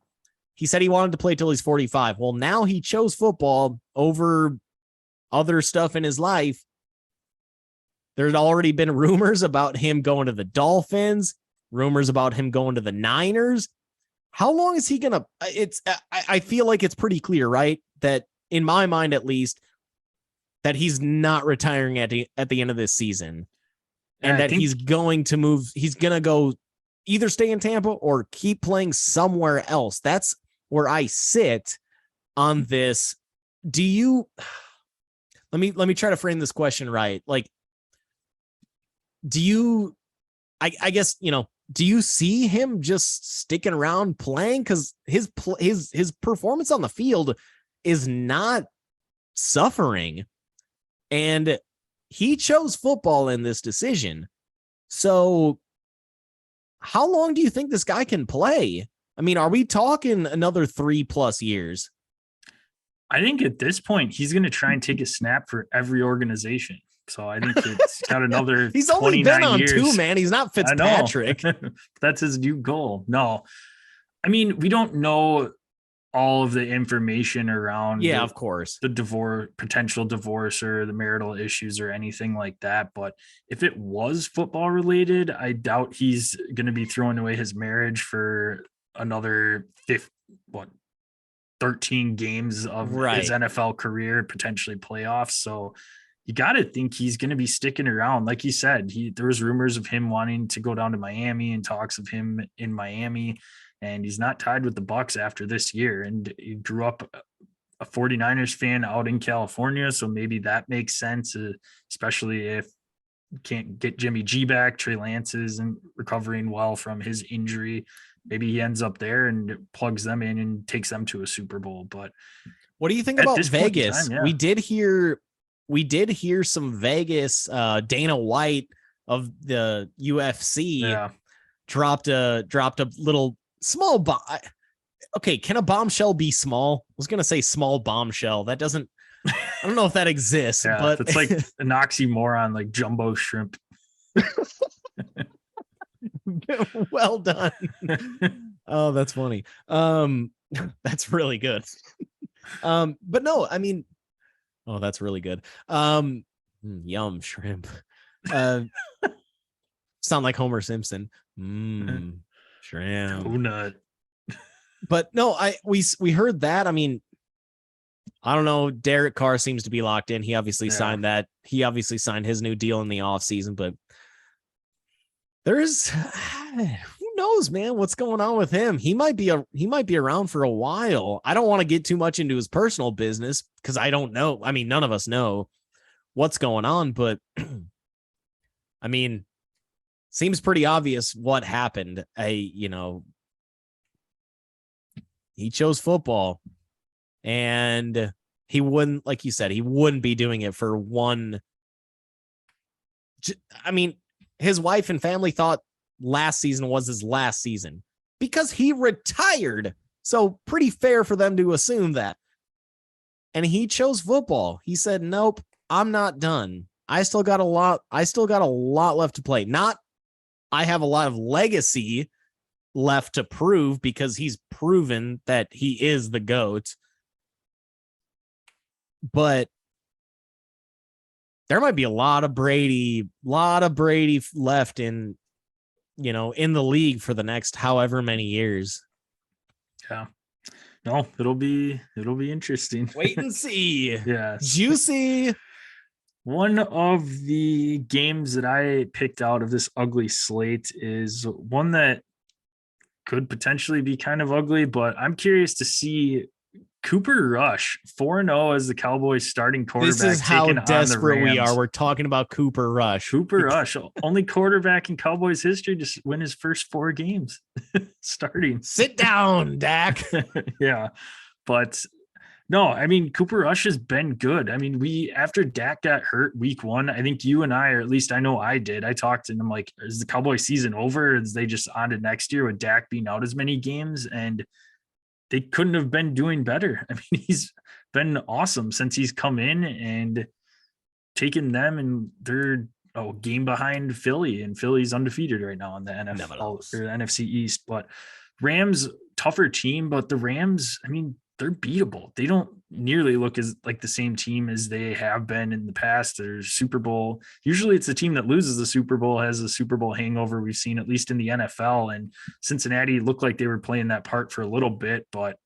He said he wanted to play till he's 45. Well, now he chose football over other stuff in his life. There's already been rumors about him going to the Dolphins, rumors about him going to the Niners. How long is he going to, I feel like it's pretty clear, right? That, in my mind, at least, that he's not retiring at the end of this season. And that he's going to move. He's going to go either stay in Tampa or keep playing somewhere else. That's where I sit on this. Do you, let me try to frame this question right. Like, do you, I guess, do you see him just sticking around playing? Cause his performance on the field is not suffering, and he chose football in this decision. So how long do you think this guy can play? Are we talking another 3+ years? I think at this point, he's going to try and take a snap for every organization. So I think it's got another He's only been on years. 2, man. He's not Fitzpatrick. That's his new goal. No, we don't know all of the information around of course, the potential divorce or the marital issues or anything like that. But if it was football related, I doubt he's going to be throwing away his marriage for another 13 games of his NFL career, potentially playoffs. So you got to think he's going to be sticking around. Like you said, there was rumors of him wanting to go down to Miami and talks of him in Miami. And he's not tied with the Bucs after this year. And he grew up a 49ers fan out in California. So maybe that makes sense, especially if you can't get Jimmy G back. Trey Lance isn't recovering well from his injury. Maybe he ends up there and plugs them in and takes them to a Super Bowl. But what do you think about Vegas? We did hear some Vegas, Dana White of the UFC Yeah. dropped a little small bomb. Okay, can a bombshell be small? I was gonna say small bombshell. That doesn't. I don't know if that exists, Yeah, but that's like an oxymoron, like jumbo shrimp. well done. Oh, that's funny. That's really good. But no, I mean, oh, that's really good. Yum shrimp. Sound like Homer Simpson. Shrimp. Donut. But no, we heard that. I mean, I don't know. Derek Carr seems to be locked in. He obviously signed that. He obviously signed his new deal in the offseason, but there's who knows, man, what's going on with him. He might be around for a while. I don't want to get too much into his personal business because I don't know. I mean, none of us know what's going on, but I mean, seems pretty obvious what happened. He chose football, and he wouldn't, like you said, he wouldn't be doing it for one. I mean, his wife and family thought last season was his last season because he retired. So pretty fair for them to assume that. And he chose football. He said, nope, I'm not done. I still got a lot left to play. Not I have a lot of legacy left to prove because he's proven that he is the GOAT. But there might be a lot of Brady left in the league for the next however many years. Yeah. No, it'll be interesting. Wait and see. Yeah. Juicy. One of the games that I picked out of this ugly slate is one that could potentially be kind of ugly, but I'm curious to see Cooper Rush 4-0 as the Cowboys starting quarterback. This is how desperate we are. Rams. We're talking about Cooper Rush. Rush, only quarterback in Cowboys history to win his first 4 games starting. Sit down, Dak. Yeah, but no, I mean, Cooper Rush has been good. I mean, after Dak got hurt week 1, I think you and I, or at least I know I did, I talked and I'm like, is the Cowboy season over? Is they just on to next year with Dak being out as many games? And they couldn't have been doing better. I mean, he's been awesome since he's come in and taken them, and they're a game behind Philly, and Philly's undefeated right now in the NFL or the NFC East. But Rams, tougher team, but the Rams, I mean, they're beatable. They don't nearly look as like the same team as they have been in the past. They're Super Bowl. Usually it's the team that loses the Super Bowl has a Super Bowl hangover. We've seen at least in the NFL, and Cincinnati looked like they were playing that part for a little bit, but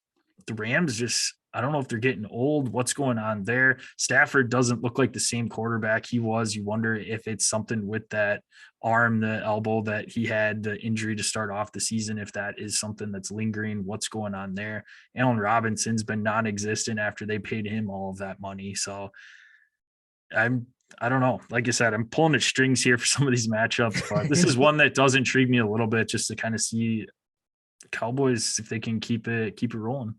the Rams just, I don't know if they're getting old. What's going on there? Stafford doesn't look like the same quarterback he was. You wonder if it's something with that arm, the elbow that he had, the injury to start off the season, if that is something that's lingering. What's going on there? Allen Robinson's been non-existent after they paid him all of that money. So I don't know. Like I said, I'm pulling at strings here for some of these matchups, but this is one that does intrigue me a little bit, just to kind of see the Cowboys if they can keep it rolling.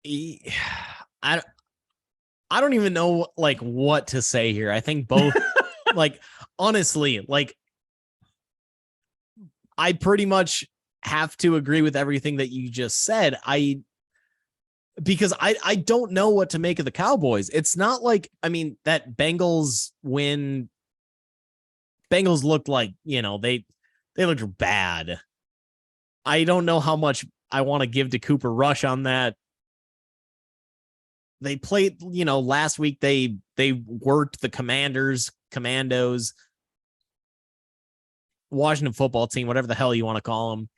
I don't even know like what to say here. I think both like honestly, like I pretty much have to agree with everything that you just said. Because I don't know what to make of the Cowboys. It's not like, I mean, that Bengals win. Bengals looked like, they looked bad. I don't know how much I want to give to Cooper Rush on that. They played, last week they worked the Commandos, Washington football team, whatever the hell you want to call them.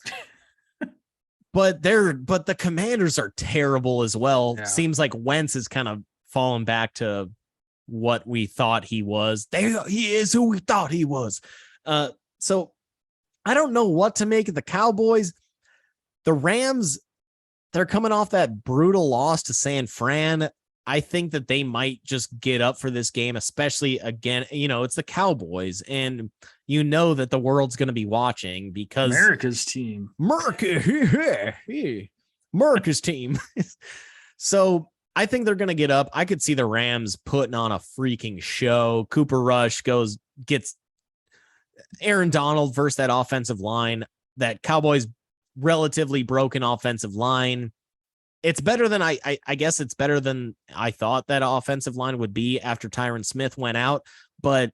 But the Commanders are terrible as well. Yeah. Seems like Wentz is kind of falling back to what we thought he was. He is who we thought he was. So I don't know what to make of the Cowboys. The Rams, they're coming off that brutal loss to San Fran. I think that they might just get up for this game, especially again, it's the Cowboys, and that the world's going to be watching because America's team. America's team. So I think they're going to get up. I could see the Rams putting on a freaking show. Cooper Rush goes gets Aaron Donald versus that offensive line, that Cowboys relatively broken offensive line. It's better than I guess it's better than I thought that offensive line would be after Tyron Smith went out, but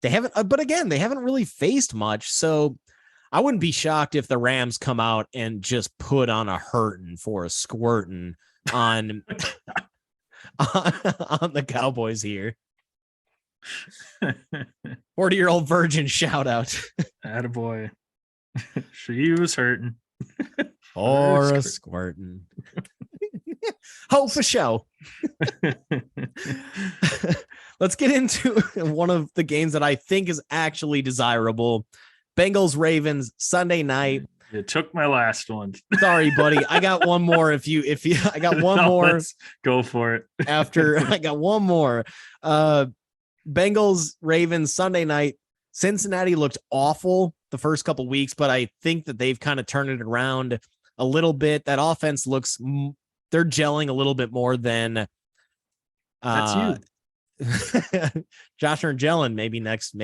they haven't, but again, they haven't really faced much. So I wouldn't be shocked if the Rams come out and just put on a hurting for a squirting on, on the Cowboys here. 40-year-old virgin shout out. Attaboy. She was hurting. Or a squirting. Hope for show. Let's get into one of the games that I think is actually desirable. Bengals Ravens Sunday night. You took my last one. Sorry, buddy. I got one more. If you I got one more. Let's go for it. After I got one more. Bengals Ravens Sunday night. Cincinnati looked awful the first couple weeks, but I think that they've kind of turned it around a little bit. That offense looks, they're gelling a little bit more than that's you. Josh and gelling maybe next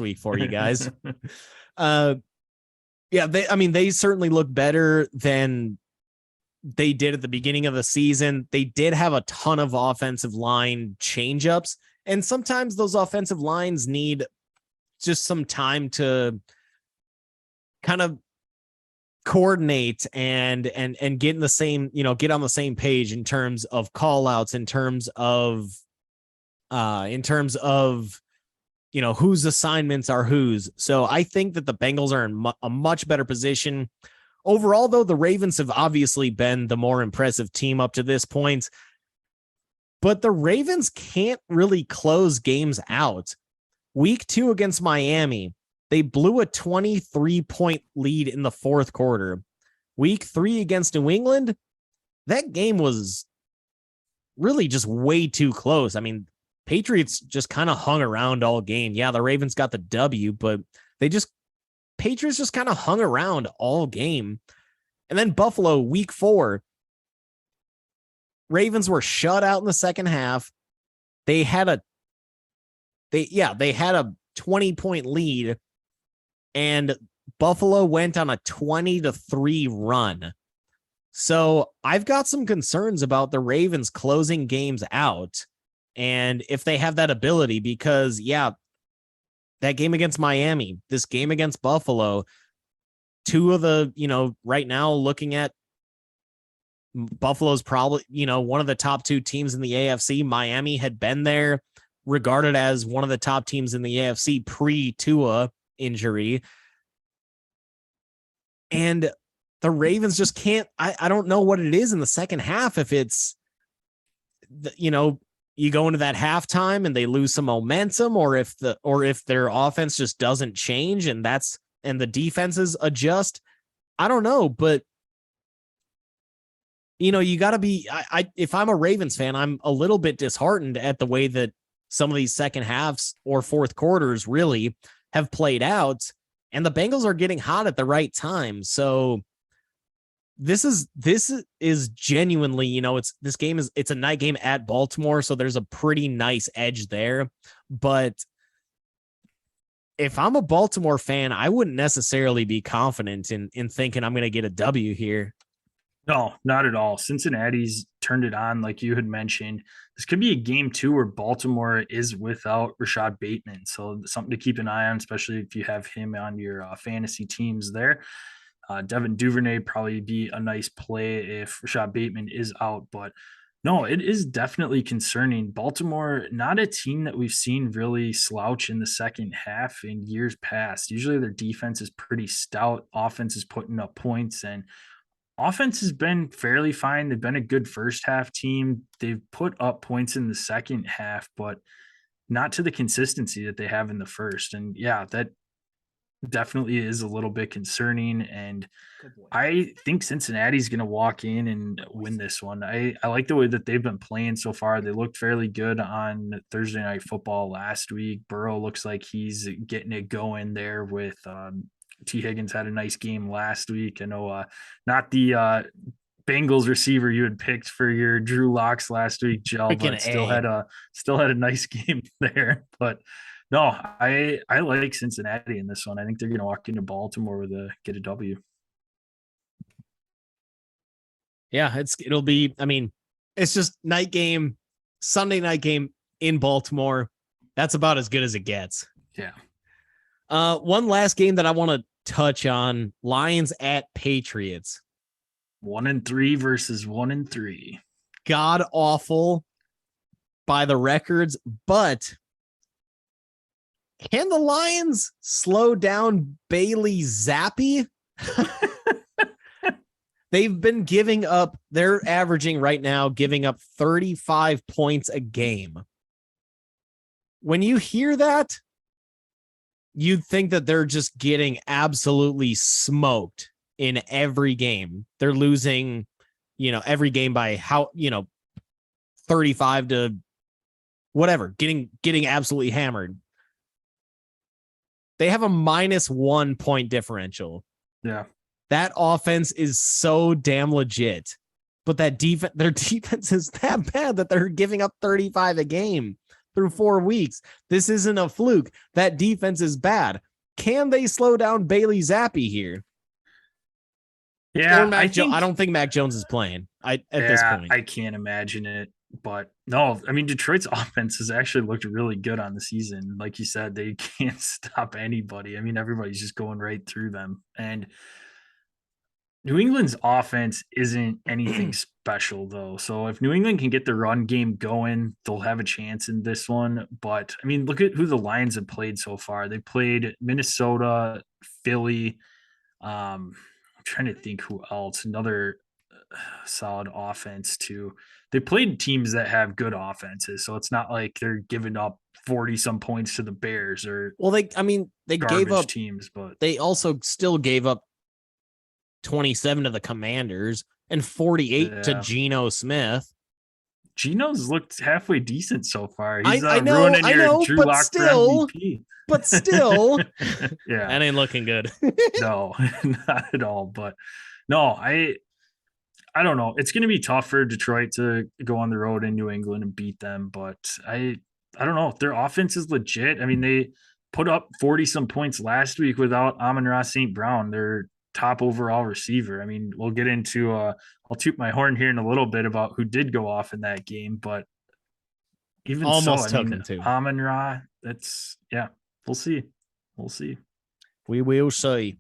week for you guys. Yeah, they certainly look better than they did at the beginning of the season. They did have a ton of offensive line changeups, and sometimes those offensive lines need just some time to kind of coordinate and get in the same, get on the same page in terms of call outs, in terms of whose assignments are whose. So I think that the Bengals are in a much better position overall, though. The Ravens have obviously been the more impressive team up to this point, but the Ravens can't really close games out. Week 2 against Miami, they blew a 23-point lead in the fourth quarter. Week 3 against New England, that game was really just way too close. I mean, Patriots just kind of hung around all game. Yeah, the Ravens got the W, but Patriots just kind of hung around all game. And then Buffalo, week 4, Ravens were shut out in the second half. They had a 20-point lead, and Buffalo went on a 20-3 run. So I've got some concerns about the Ravens closing games out, and if they have that ability, because that game against Miami, this game against Buffalo, two of the, right now looking at Buffalo's probably, one of the top 2 teams in the AFC. Miami had been there, regarded as one of the top teams in the AFC pre-Tua injury. And the Ravens just can't, I don't know what it is in the second half. If it's, you go into that halftime and they lose some momentum, or if their offense just doesn't change and the defenses adjust. I don't know, but you got to be, if I'm a Ravens fan, I'm a little bit disheartened at the way that some of these second halves or fourth quarters really have played out, and the Bengals are getting hot at the right time. So this is genuinely, it's a night game at Baltimore, so there's a pretty nice edge there. But if I'm a Baltimore fan, I wouldn't necessarily be confident in thinking I'm going to get a W here. No, not at all. Cincinnati's turned it on, like you had mentioned. This could be a game 2 where Baltimore is without Rashad Bateman. So something to keep an eye on, especially if you have him on your fantasy teams there. Devin Duvernay probably be a nice play if Rashad Bateman is out. But no, it is definitely concerning. Baltimore, not a team that we've seen really slouch in the second half in years past. Usually their defense is pretty stout. Offense is putting up points, and offense has been fairly fine. They've been a good first half team. They've put up points in the second half, but not to the consistency that they have in the first. And that definitely is a little bit concerning. And I think Cincinnati's going to walk in and win this one. I like the way that they've been playing so far. They looked fairly good on Thursday Night Football last week. Burrow looks like he's getting it going there with T. Higgins had a nice game last week. I know not the Bengals receiver you had picked for your Drew Locks last week, Gel, but still had a nice game there. But No, I like Cincinnati in this one. I think they're going to walk into Baltimore with a get a W. Yeah, it'll be. I mean, it's just night game, Sunday night game in Baltimore. That's about as good as it gets. Yeah. One last game that I want to touch on: Lions at Patriots. 1-3 versus 1-3. God awful by the records, but can the Lions slow down Bailey Zappi? They've been giving up, they're averaging right now, giving up 35 points a game. When you hear that, you'd think that they're just getting absolutely smoked in every game. They're losing, every game by 35 to whatever, getting absolutely hammered. They have a -1 point differential. Yeah. That offense is so damn legit, but their defense is that bad that they're giving up 35 a game through 4 weeks. This isn't a fluke. That defense is bad. Can they slow down Bailey Zappi here? Yeah, I don't think Mac Jones is playing. At this point, I can't imagine it. But no, I mean, Detroit's offense has actually looked really good on the season. Like you said, they can't stop anybody. I mean, everybody's just going right through them. And New England's offense isn't anything special, though. So if New England can get the run game going, they'll have a chance in this one. But I mean, look at who the Lions have played so far. They played Minnesota, Philly. I'm trying to think who else. Another solid offense too. They played teams that have good offenses, so it's not like they're giving up 40 some points to the Bears or they gave up teams, but they also still gave up 27 to the Commanders and 48 to Geno Smith. Geno's looked halfway decent so far. He's I know, Drew but Lock still, MVP. Yeah, that ain't looking good. No, not at all. But no, I don't know. It's going to be tough for Detroit to go on the road in New England and beat them, but I don't know. Their offense is legit. I mean, they put up 40 some points last week without Amon-Ra St. Brown, their top overall receiver. I mean, we'll get into I'll toot my horn here in a little bit about who did go off in that game, but even almost so, I took mean, him too. Amon-Ra, that's we'll see. We'll see. We will see.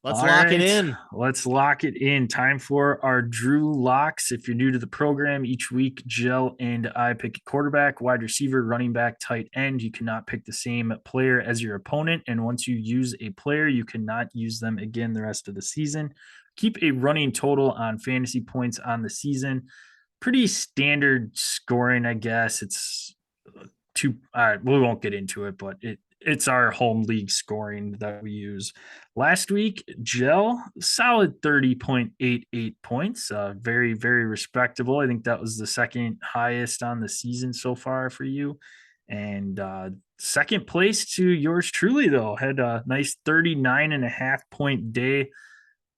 Let's lock it in. Let's lock it in. Time for our Drew locks. If you're new to the program, each week, Jill and I pick a quarterback, wide receiver, running back, tight end. You cannot pick the same player as your opponent. And once you use a player, you cannot use them again the rest of the season. Keep a running total on fantasy points on the season. Pretty standard scoring, I guess. It's two. All right, we won't get into it, but it's our home league scoring that we use. Last week, Gel, solid 30.88 points. Very, very respectable. I think that was the second highest on the season so far for you. And second place to yours truly, though, had a nice 39.5 point day,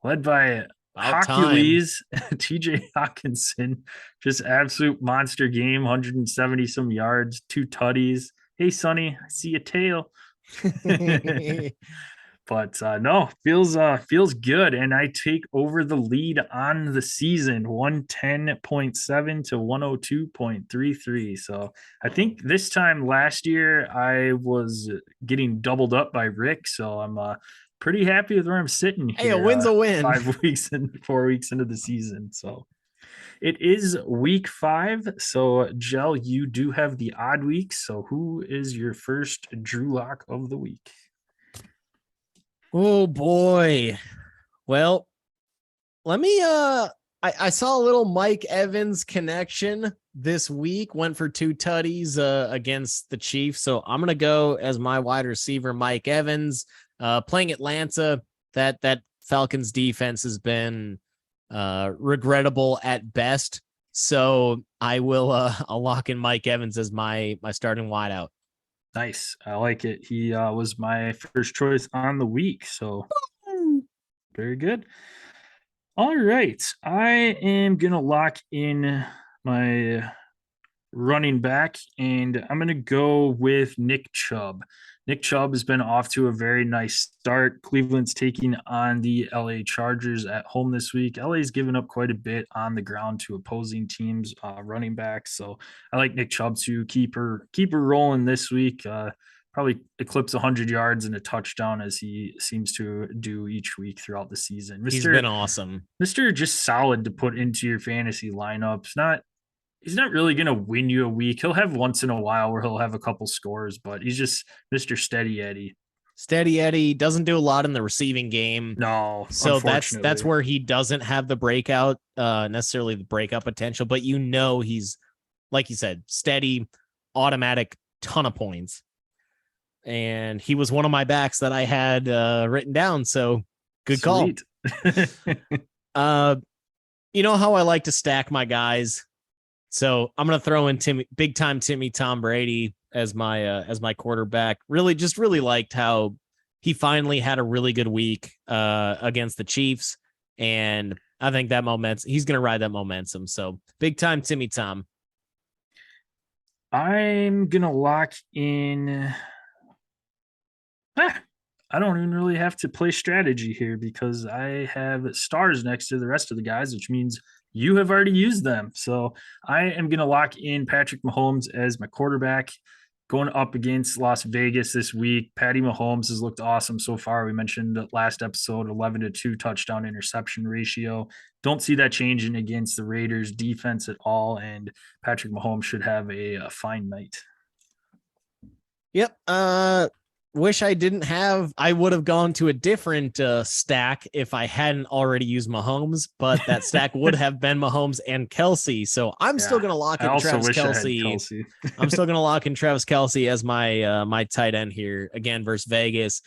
led by Hercules, TJ Hawkinson. Just absolute monster game, 170 some yards, 2 tutties. Hey, Sonny, I see a tail. But no, feels good. And I take over the lead on the season, 110.7 to 102.33. So I think this time last year I was getting doubled up by Rick. So I'm pretty happy with where I'm sitting here. Hey, a win's a win. 5 weeks and 4 weeks into the season. So it is week 5. So, Jel, you do have the odd week. So, who is your first Drew lock of the week? Oh, boy. Well, let me, I saw a little Mike Evans connection this week, went for 2 tutties against the Chiefs. So, I'm going to go as my wide receiver, Mike Evans, playing Atlanta. That Falcons defense has been regrettable at best. So I will I'll lock in Mike Evans as my starting wideout. Nice. I like it. He was my first choice on the week. So very good. All right. I am going to lock in my running back, and I'm going to go with Nick Chubb. Nick Chubb has been off to a very nice start. Cleveland's taking on the LA Chargers at home this week. LA's given up quite a bit on the ground to opposing teams, running backs. So I like Nick Chubb to keep her rolling this week. Probably eclipse 100 yards and a touchdown as he seems to do each week throughout the season. He's been awesome. Mr. Just solid to put into your fantasy lineups. He's not really going to win you a week. He'll have once in a while where he'll have a couple scores, but he's just Mr. Steady Eddie. Steady Eddie doesn't do a lot in the receiving game. No, so that's where he doesn't have the breakout, necessarily the breakout potential, but he's, like you said, steady, automatic, ton of points. And he was one of my backs that I had written down. So good Sweet. Call. You know how I like to stack my guys. So I'm going to throw in big time Timmy Tom Brady as my quarterback. Really liked how he finally had a really good week against the Chiefs. And I think that he's going to ride that momentum. So big time Timmy Tom. I'm going to lock in. I don't even really have to play strategy here because I have stars next to the rest of the guys, which means you have already used them. So I am going to lock in Patrick Mahomes as my quarterback going up against Las Vegas this week. Patty Mahomes has looked awesome so far. We mentioned last episode, 11-2 touchdown interception ratio. Don't see that changing against the Raiders defense at all. And Patrick Mahomes should have a fine night. Yep. Wish I would have gone to a different stack if I hadn't already used Mahomes, but that stack would have been Mahomes and Kelsey. So I'm still going to lock in Travis Kelsey. I'm still going to lock in Travis Kelsey as my tight end here again versus Vegas.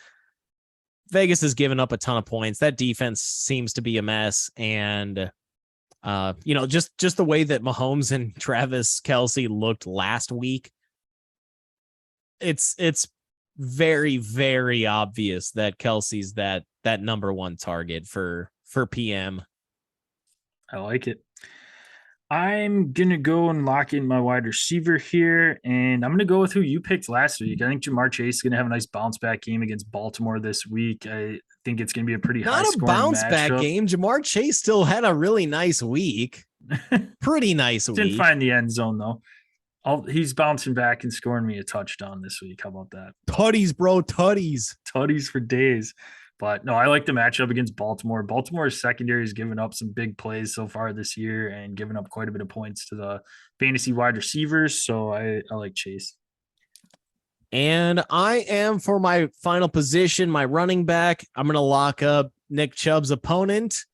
Vegas has given up a ton of points. That defense seems to be a mess. And, just the way that Mahomes and Travis Kelsey looked last week, it's very, very obvious that Kelsey's that number one target for PM. I like it. I'm going to go and lock in my wide receiver here, and I'm going to go with who you picked last week. I think Ja'Marr Chase is going to have a nice bounce back game against Baltimore this week. I think it's going to be a pretty high scoring bounce back game. Ja'Marr Chase still had a really nice week. Pretty nice week. Didn't find the end zone, though. He's bouncing back and scoring me a touchdown this week. How about that? Tutties, bro. Tutties for days. But no, I like the matchup against Baltimore. Baltimore's secondary has given up some big plays so far this year and given up quite a bit of points to the fantasy wide receivers. So I like Chase. And I am, for my final position, my running back, I'm going to lock up Nick Chubb's opponent.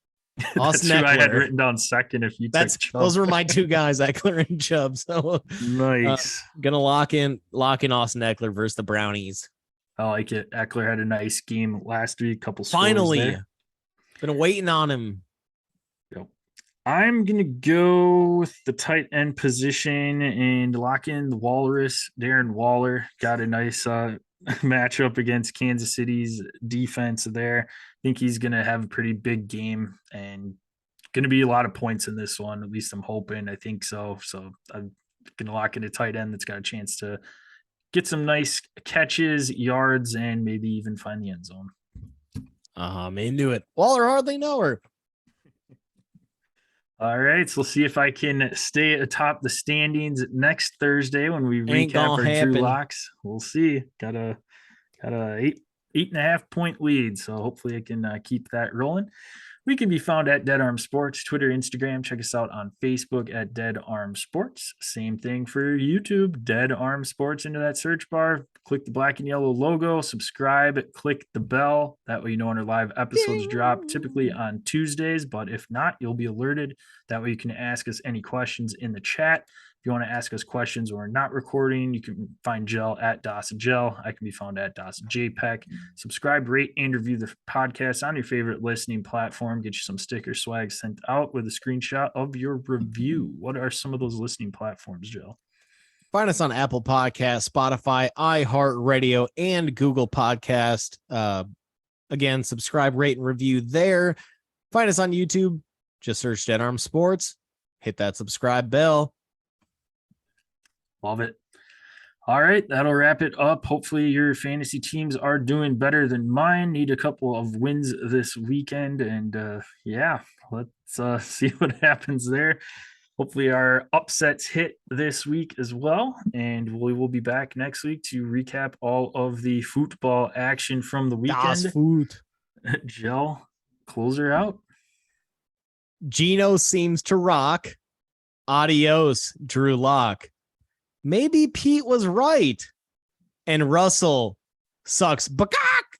That's who I had written down second. If you took Chubb. Those were my two guys, Eckler and Chubb. So nice. Gonna lock in Austin Eckler versus the Brownies. I like it. Eckler had a nice game last week. Couple finally been waiting on him. Yep. I'm gonna go with the tight end position and lock in the Walrus. Darren Waller got a nice matchup against Kansas City's defense there. I think he's going to have a pretty big game and going to be a lot of points in this one. At least I'm hoping. I think so. So I'm going to lock in a tight end that's got a chance to get some nice catches, yards, and maybe even find the end zone. I'm into it. Waller hardly know her. All right, so we'll see if I can stay atop the standings next Thursday when we recap our Drew locks. We'll see. Got a 8.5 point lead, so hopefully I can keep that rolling. We can be found at Dead Arm Sports, Twitter, Instagram. Check us out on Facebook at Dead Arm Sports. Same thing for YouTube, Dead Arm Sports into that search bar. Click the black and yellow logo, subscribe, click the bell. That way you know when our live episodes drop, typically on Tuesdays. But if not, you'll be alerted. That way you can ask us any questions in the chat. If you want to ask us questions when we're not recording, you can find Gel at Dawson Gel. I can be found at Dawson JPEG. Subscribe, rate, and review the podcast on your favorite listening platform. Get you some sticker swag sent out with a screenshot of your review. What are some of those listening platforms, Gel? Find us on Apple Podcasts, Spotify, iHeartRadio, and Google Podcast. Again, subscribe, rate, and review there. Find us on YouTube. Just search Dead Arm Sports. Hit that subscribe bell. Love it. All right, that'll wrap it up. Hopefully, your fantasy teams are doing better than mine. Need a couple of wins this weekend, and yeah, let's see what happens there. Hopefully, our upsets hit this week as well, and we will be back next week to recap all of the football action from the Das weekend. Food. Jill, close her out. Geno seems to rock. Adios, Drew Lock. Maybe Pete was right. And Russell sucks. Bakak!